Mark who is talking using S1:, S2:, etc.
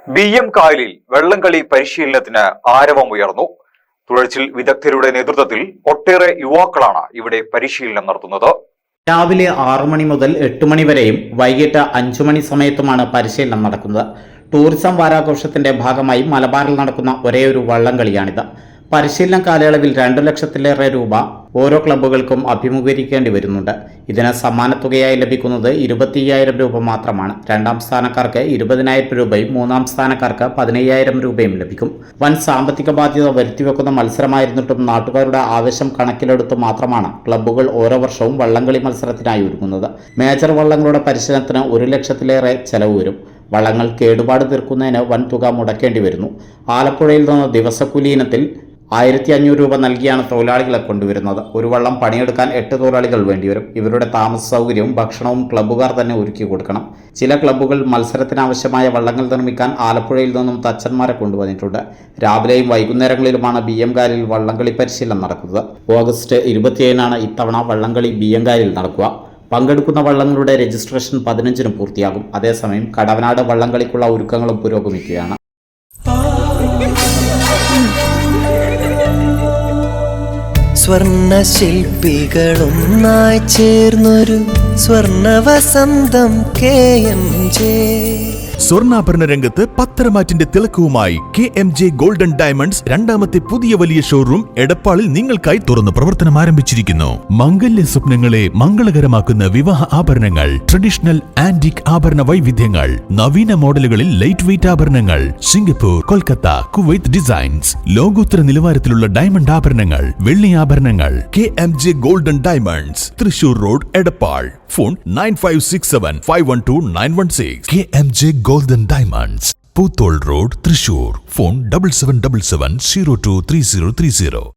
S1: BM കായലിൽ വള്ളംകളി പരിശീലനത്തിന് ആരവമുയർന്നു. തുഴച്ചിൽ വിദഗ്ധരുടെ നേതൃത്വത്തിൽ ഒട്ടേറെ യുവാക്കളാണ് ഇവിടെ പരിശീലനം നടത്തുന്നത്.
S2: രാവിലെ 6 മണി മുതൽ 8 മണി വരെയും വൈകിട്ട് 5 മണി സമയത്തുമാണ് പരിശീലനം നടക്കുന്നത്. ടൂറിസം വാരാഘോഷത്തിന്റെ ഭാഗമായി മലബാറിൽ നടക്കുന്ന ഒരേയൊരു വള്ളംകളിയാണിത്. പരിശീലന കാലയളവിൽ 2 ലക്ഷത്തിലേറെ രൂപ ഓരോ ക്ലബ്ബുകൾക്കും അഭിമുഖീകരിക്കേണ്ടി വരുന്നുണ്ട്. ഇതിന് സമ്മാനത്തുകയായി ലഭിക്കുന്നത് 25,000 രൂപ മാത്രമാണ്. 2ാം സ്ഥാനക്കാർക്ക് 20,000 രൂപയും 3ാം സ്ഥാനക്കാർക്ക് 15,000 രൂപയും ലഭിക്കും. വൻ സാമ്പത്തിക ബാധ്യത വരുത്തിവെക്കുന്ന മത്സരമായിരുന്നിട്ടും നാട്ടുകാരുടെ ആവശ്യം കണക്കിലെടുത്ത് മാത്രമാണ് ക്ലബ്ബുകൾ ഓരോ വർഷവും വള്ളംകളി മത്സരത്തിനായി ഒരുങ്ങുന്നത്. മേജർ വള്ളങ്ങളുടെ പരിശീലനത്തിന് 1 ലക്ഷത്തിലേറെ ചെലവ് വരും. വള്ളങ്ങൾ കേടുപാട് തീർക്കുന്നതിന് വൻ തുക മുടക്കേണ്ടി വരുന്നു. ആലപ്പുഴയിൽ നിന്ന് ദിവസക്കൂലി ഇനത്തിൽ 1,500 രൂപ നൽകിയാണ് തൊഴിലാളികളെ കൊണ്ടുവരുന്നത്. ഒരു വള്ളം പണിയെടുക്കാൻ 8 തൊഴിലാളികൾ വേണ്ടിവരും. ഇവരുടെ താമസ സൗകര്യവും ഭക്ഷണവും ക്ലബ്ബുകാർ തന്നെ ഒരുക്കി കൊടുക്കണം. ചില ക്ലബ്ബുകൾ മത്സരത്തിനാവശ്യമായ വള്ളങ്ങൾ നിർമ്മിക്കാൻ ആലപ്പുഴയിൽ നിന്നും തച്ചന്മാരെ കൊണ്ടുവന്നിട്ടുണ്ട്. രാവിലെയും വൈകുന്നേരങ്ങളിലുമാണ് BM കായലിൽ വള്ളംകളി പരിശീലനം നടക്കുന്നത്. ഓഗസ്റ്റ് 27-നാണ് ഇത്തവണ വള്ളംകളി BM കായലിൽ നടക്കുക. പങ്കെടുക്കുന്ന വള്ളങ്ങളുടെ രജിസ്ട്രേഷൻ 15-ന് പൂർത്തിയാകും. അതേസമയം കടവനാട് വള്ളംകളിക്കുള്ള ഒരുക്കങ്ങളും പുരോഗമിക്കുകയാണ്.
S3: സ്വർണ്ണ ശില്പികളൊന്നായി ചേർന്നൊരു സ്വർണ്ണ വസന്തം KMJ.
S4: സ്വർണ്ണാഭരണ രംഗത്ത് പത്തരമാറ്റിന്റെ തിളക്കവുമായി KMJ ഗോൾഡൻ ഡയമണ്ട്സ് രണ്ടാമത്തെ പുതിയ വലിയ ഷോറൂം എടപ്പാളിൽ നിങ്ങൾക്കായി തുറന്ന് പ്രവർത്തനം ആരംഭിച്ചിരിക്കുന്നു. മംഗല്യ സ്വപ്നങ്ങളെ മംഗളകരമാക്കുന്ന വിവാഹ ആഭരണങ്ങൾ, ട്രഡീഷണൽ ആന്റിക് ആഭരണ വൈവിധ്യങ്ങൾ, നവീന മോഡലുകളിൽ ലൈറ്റ് വെയ്റ്റ് ആഭരണങ്ങൾ, സിംഗപ്പൂർ, കൊൽക്കത്ത, കുവൈത്ത് ഡിസൈൻസ്, ലോകോത്തര നിലവാരത്തിലുള്ള ഡയമണ്ട് ആഭരണങ്ങൾ, വെള്ളി ആഭരണങ്ങൾ. KMJ golden diamonds, Thrissur road, Edappal. Phone 9567512916. KMJ golden diamonds, Poothole road, Thrissur. Phone 7777023030.